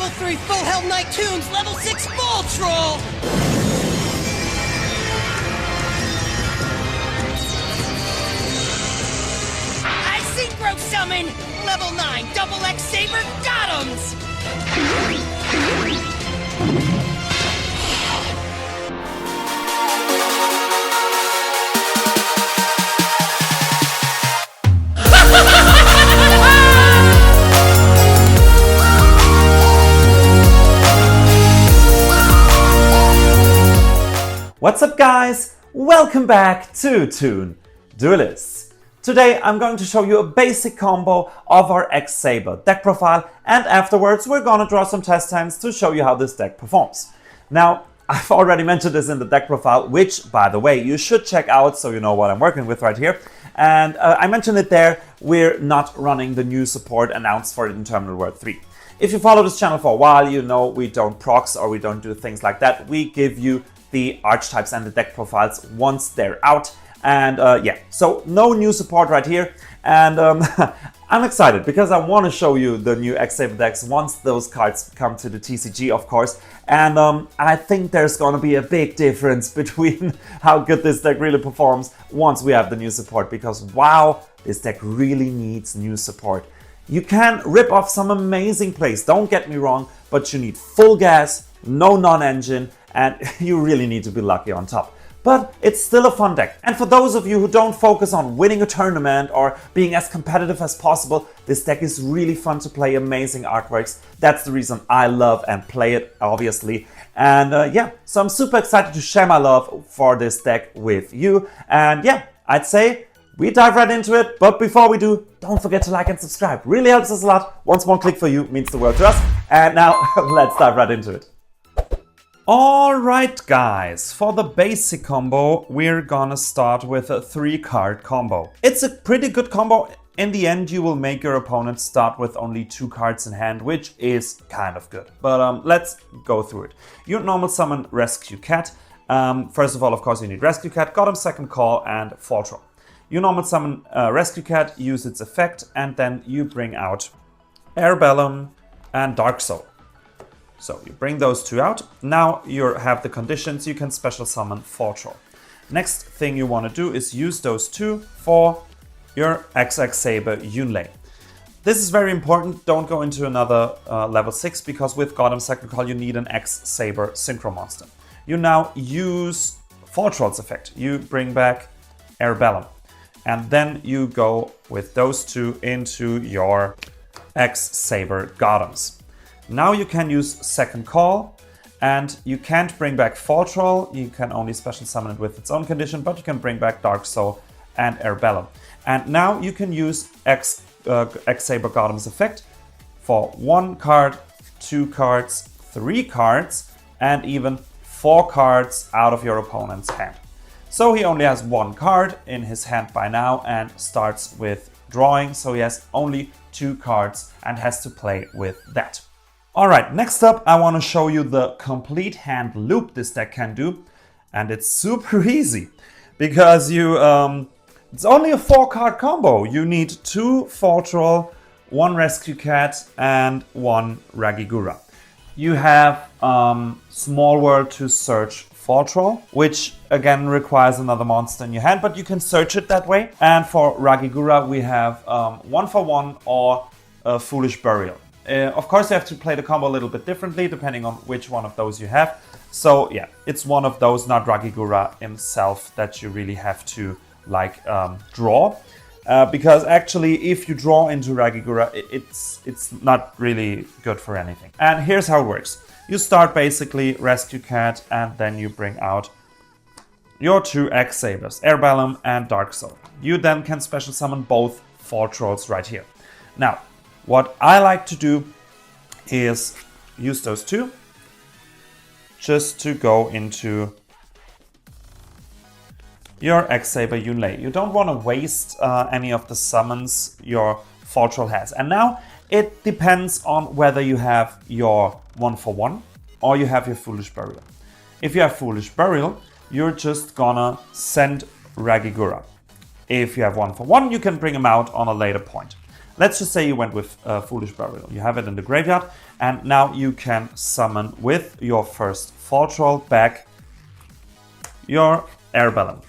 Level 3 Full Hell Knight Toons, Level 6 Ball Troll! I Synchro Summon! Level 9 Double X-Saber Got'ems! What's up guys? Welcome back to Toon Duelists. Today I'm going to show you a basic combo of our X-Saber deck profile, and afterwards we're gonna draw some test hands to show you how this deck performs. Now, I've already mentioned this in the deck profile, which by the way you should check out so you know what I'm working with right here. And I mentioned it there, we're not running the new support announced for it in Terminal World 3. If you follow this channel for a while, you know we don't prox or we don't do things like that. We give you the archetypes and the deck profiles once they're out, and yeah, so no new support right here. And I'm excited because I want to show you the new X-Saber decks once those cards come to the TCG, of course. And I think there's gonna be a big difference between how good this deck really performs once we have the new support, because wow, this deck really needs new support. You can rip off some amazing plays, don't get me wrong, but you need full gas, no non-engine, and you really need to be lucky on top. But it's still a fun deck. And for those of you who don't focus on winning a tournament or being as competitive as possible, this deck is really fun to play, amazing artworks. That's the reason I love and play it, obviously. And yeah, so I'm super excited to share my love for this deck with you. And yeah, I'd say we dive right into it. But before we do, don't forget to like and subscribe. Really helps us a lot. One small click for you means the world to us. And now let's dive right into it. Alright guys, for the basic combo we're gonna start with a 3-card combo. It's a pretty good combo. In the end you will make your opponent start with only 2 cards in hand, which is kind of good. But let's go through it. You normal summon Rescue Cat. First of all, of course, you need Rescue Cat, got him second call and Fall Troll. You normal summon Rescue Cat, use its effect, and then you bring out Airbellum and Dark Soul. So you bring those 2 out. Now you have the conditions, you can special summon Fall Troll. Next thing you want to do is use those 2 for your X-Saber Yunlei. This is very important, don't go into another level 6, because with Gotham second call you need an X-Saber Synchro Monster. You now use Fall Troll's effect, you bring back Airbellum, and then you go with those 2 into your X-Saber Got'ems. Now you can use second call, and you can't bring back Fall Troll, you can only special summon it with its own condition, but you can bring back Dark Soul and Airbellum. And now you can use X-Saber Got'em's effect for 1 card, 2 cards, 3 cards, and even 4 cards out of your opponent's hand. So he only has 1 card in his hand by now and starts with drawing, so he has only 2 cards and has to play with that. Alright, next up I want to show you the complete hand loop this deck can do, and it's super easy because you it's only a 4-card combo. You need 2 Fall Troll, 1 Rescue Cat and 1 Ragigura. You have Small World to search Fall Troll, which again requires another monster in your hand, but you can search it that way. And for Ragigura we have 1-for-1 or Foolish Burial. Of course you have to play the combo a little bit differently depending on which one of those you have. So yeah, it's one of those, not Ragigura himself, that you really have to like draw. Because actually if you draw into Ragigura, it's not really good for anything. And here's how it works. You start basically Rescue Cat, and then you bring out your 2 X-Sabers, Airbellum and Dark Soul. You then can special summon both Fall Trolls right here. Now, what I like to do is use those 2 just to go into your X-Saber Yunlei. You don't want to waste any of the summons your Fall Troll has. And now it depends on whether you have your 1-for-1 or you have your Foolish Burial. If you have Foolish Burial, you're just gonna send Ragigura. If you have 1-for-1, you can bring him out on a later point. Let's just say you went with Foolish Burial. You have it in the graveyard, and now you can summon with your first Fall Troll back your Airbellum.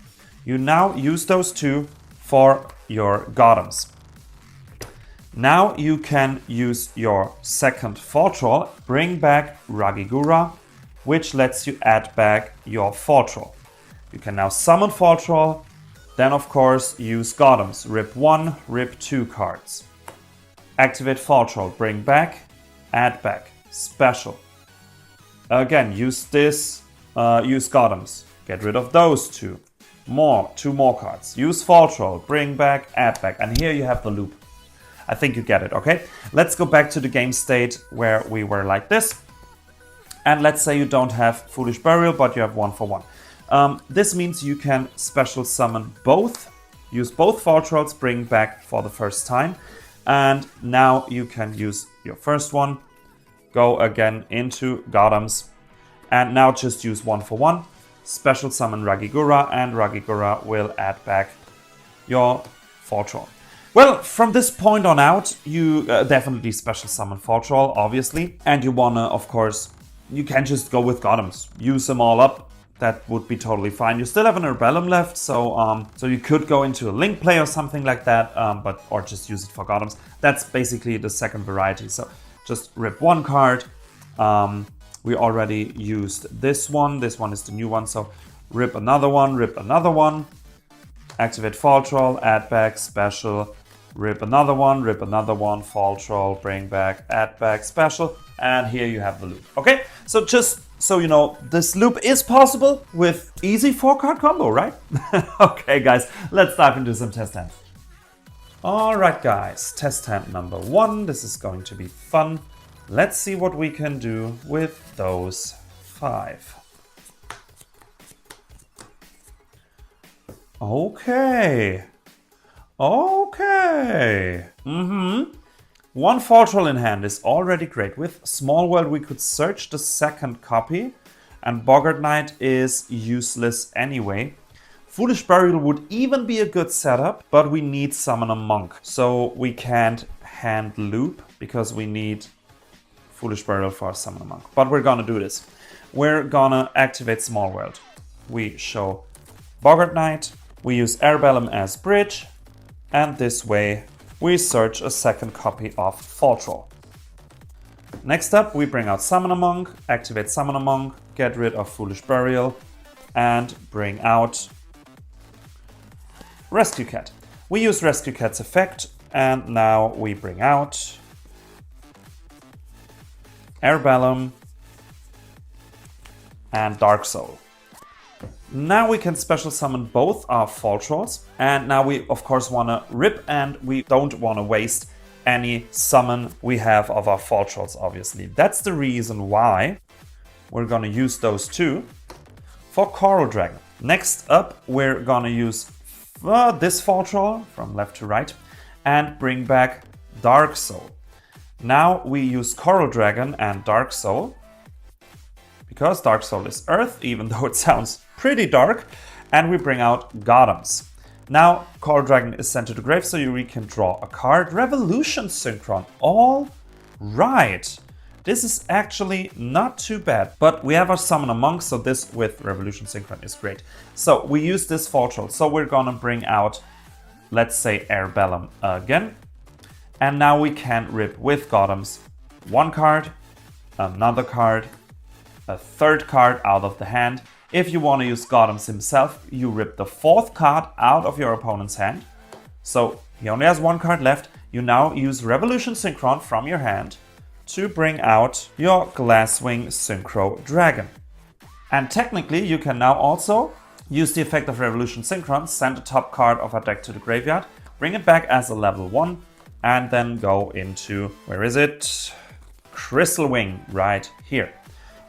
You now use those two for your Golems. Now you can use your second Fall Troll, bring back Ragigura, which lets you add back your Fall Troll. You can now summon Fall Troll, then of course use Golems. Rip 1, rip 2 cards. Activate Fall Troll, bring back, add back, special. Again, use this, use Golems. Get rid of those two. Two more cards. Use Fall Troll, bring back, add back. And here you have the loop. I think you get it, okay? Let's go back to the game state where we were like this. And let's say you don't have Foolish Burial, but you have 1-for-1. This means you can special summon both, use both Fall Trolls, bring back for the first time. And now you can use your first one, go again into Golems, and now just use 1-for-1. Special summon Ragigura, and Ragigura will add back your Fall Troll. Well, from this point on out, you definitely special summon Fall Troll, obviously. And you wanna, of course, you can just go with Golems. Use them all up. That would be totally fine. You still have an Airbellum left, so you could go into a Link play or something like that, or just use it for Golems. That's basically the second variety. So just rip one card. We already used this one. This one is the new one. So rip another one, rip another one. Activate Fall Troll, add back, special. Rip another one, Fall Troll, bring back, add back, special. And here you have the loop. Okay, so just so you know, this loop is possible with easy 4-card combo, right? Okay, guys, let's dive into some test hands. All right, guys, test hand number 1. This is going to be fun. Let's see what we can do with those 5. Okay. Okay. One Fall Troll in hand is already great. With Small World, we could search the second copy, and Boggart Knight is useless anyway. Foolish Burial would even be a good setup, but we need Summon a Monk. So we can't HANDLOOP because we need Foolish Burial for Summon a Monk. But we're gonna do this. We're gonna activate Small World. We show Boggart Knight. We use Airbellum as bridge. And this way, we search a second copy of Fall Troll. Next up, we bring out Summon a Monk, activate Summon a Monk, get rid of Foolish Burial, and bring out Rescue Cat. We use Rescue Cat's effect, and now we bring out Airbellum and Dark Soul. Now we can special summon both our Fall Trolls, and now we of course want to rip, and we don't want to waste any summon we have of our Fall Trolls, obviously. That's the reason why we're going to use those two for Coral Dragon. Next up, we're going to use this Fall Troll from left to right and bring back Dark Soul. Now we use Coral Dragon and Dark Soul, because Dark Soul is Earth, even though it sounds pretty dark, and we bring out Golems. Now Coral Dragon is sent to the grave, so you can draw a card. Revolution Synchron. All right. This is actually not too bad, but we have our Summon a Monk, so this with Revolution Synchron is great. So we use this Fall Troll, so we're gonna bring out, let's say, Airbellum again. And now we can rip with Golems one card, another card, a third card out of the hand. If you want to use Golems himself, you rip the fourth card out of your opponent's hand. So he only has one card left. You now use Revolution Synchron from your hand to bring out your Glasswing Synchro Dragon. And technically, you can now also use the effect of Revolution Synchron, send the top card of a deck to the graveyard, bring it back as a level 1, and then go into, where is it? Crystal Wing, right here.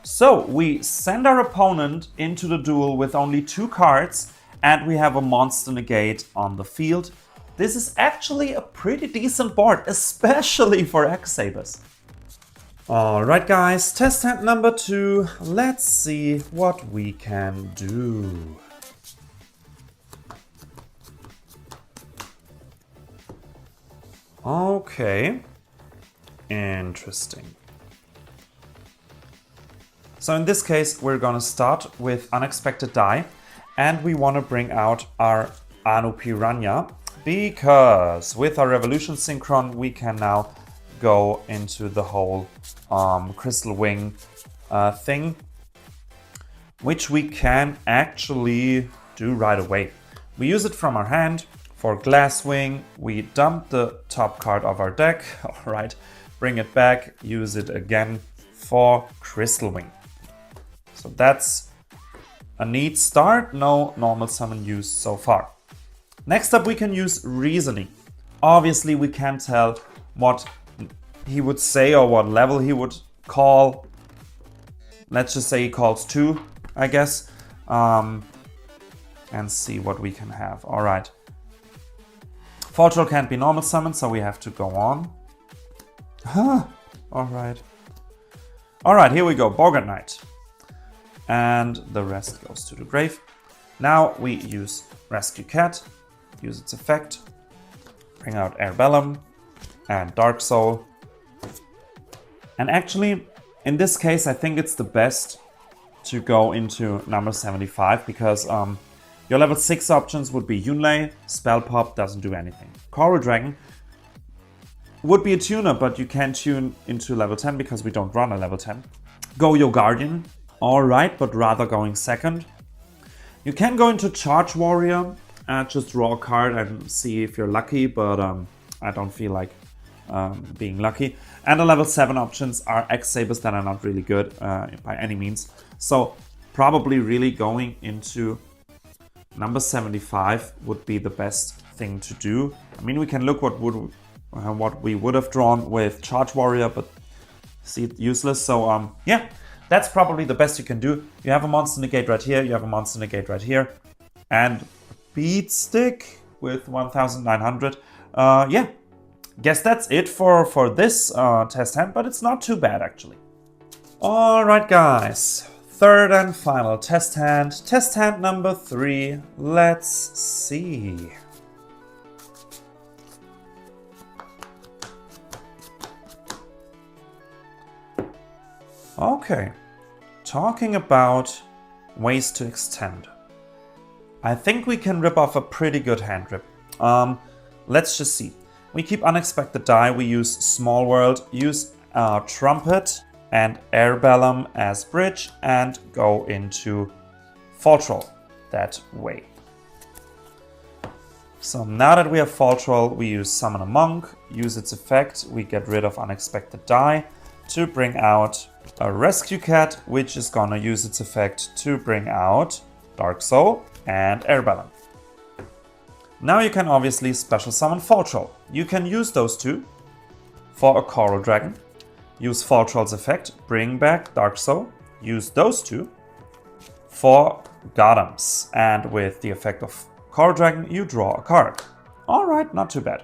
So we send our opponent into the duel with only 2 cards, and we have a monster negate on the field. This is actually a pretty decent board, especially for X-Sabers. Alright guys, test hand number 2. Let's see what we can do. Okay. Interesting. So in this case, we're gonna start with Unexpected Die, and we want to bring out our Anu Piranha, because with our Revolution Synchron, we can now go into the whole Crystal Wing thing, which we can actually do right away. We use it from our hand for Glass Wing. We dump the top card of our deck, all right, bring it back, use it again for Crystal Wing. So that's a neat start. No normal summon used so far. Next up, we can use Reasoning. Obviously, we can't tell what he would say or what level he would call. Let's just say he calls 2, I guess. And see what we can have. All right. Fall Troll can't be normal summon, so we have to go on. Huh. All right. All right, here we go. Bogart Knight. And the rest goes to the grave. Now we use Rescue Cat, use its effect, bring out Airbellum and Dark Soul. And actually, in this case, I think it's the best to go into number 75 because your level 6 options would be Yunlei, Spell Pop, doesn't do anything. Coral Dragon would be a tuner, but you can't tune into level 10 because we don't run a level 10. Go-Yo Guardian, alright, but rather going second. You can go into Charge Warrior, just draw a card and see if you're lucky, but I don't feel like being lucky. And the level 7 options are X-Sabers that are not really good by any means. So probably really going into number 75 would be the best thing to do. I mean, we can look what we would have drawn with Charge Warrior, but see it useless. So yeah, that's probably the best you can do. You have a Monster Negate right here, you have a Monster Negate right here, and Beat Stick with 1900. Yeah, guess that's it for this test hand, but it's not too bad actually. Alright guys, third and final test hand number 3. Let's see. Okay, talking about ways to extend. I think we can rip off a pretty good hand rip. Let's just see. We keep Unexpected Die, we use Small World, use Trumpet and Airbellum as bridge, and go into Fall Troll that way. So now that we have Fall Troll, we use Summon a Monk, use its effect, we get rid of Unexpected Die to bring out a Rescue Cat, which is gonna use its effect to bring out Dark Soul and Airbellum. Now you can obviously special summon Fall Troll. You can use those two for a Coral Dragon, use Fall Troll's effect, bring back Dark Soul, use those two for Golems, and with the effect of Coral Dragon you draw a card. Alright, not too bad.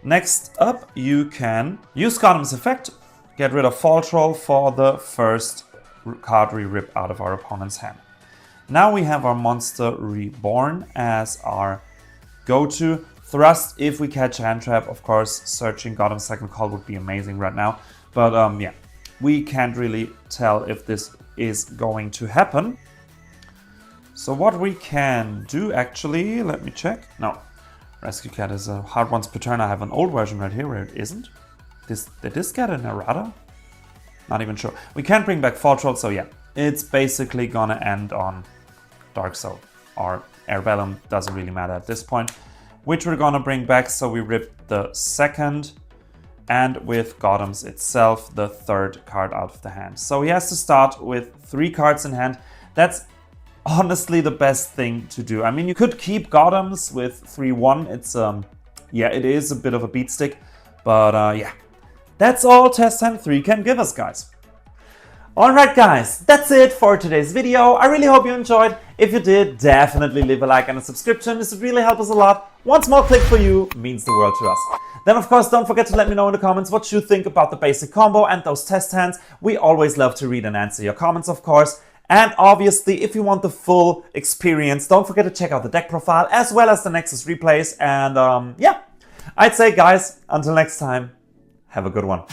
Next up, you can use Golem's effect, get rid of Fall Troll for the first card we rip out of our opponent's hand. Now we have our Monster Reborn as our go-to. Thrust if we catch a hand trap. Of course, searching Golem's second call would be amazing right now. But yeah, we can't really tell if this is going to happen. So what we can do actually, let me check. No, Rescue Cat is a hard once per turn. I have an old version right here where it isn't. Did this get an errata? Not even sure. We can't bring back Fall Troll, so yeah, it's basically gonna end on Dark Soul or Airbellum, doesn't really matter at this point, which we're gonna bring back. So we rip the second, and with Golems itself, the third card out of the hand. So he has to start with 3 cards in hand. That's honestly the best thing to do. I mean, you could keep Golems with 3-1. It's yeah, it is a bit of a beat stick, but yeah, that's all Testhand 3 can give us, guys. Alright guys, that's it for today's video. I really hope you enjoyed. If you did, definitely leave a like and a subscription. This would really help us a lot. One small click for you means the world to us. Then of course, don't forget to let me know in the comments what you think about the basic combo and those test hands. We always love to read and answer your comments, of course. And obviously, if you want the full experience, don't forget to check out the deck profile as well as the Nexus replays. And yeah, I'd say, guys, until next time, have a good one.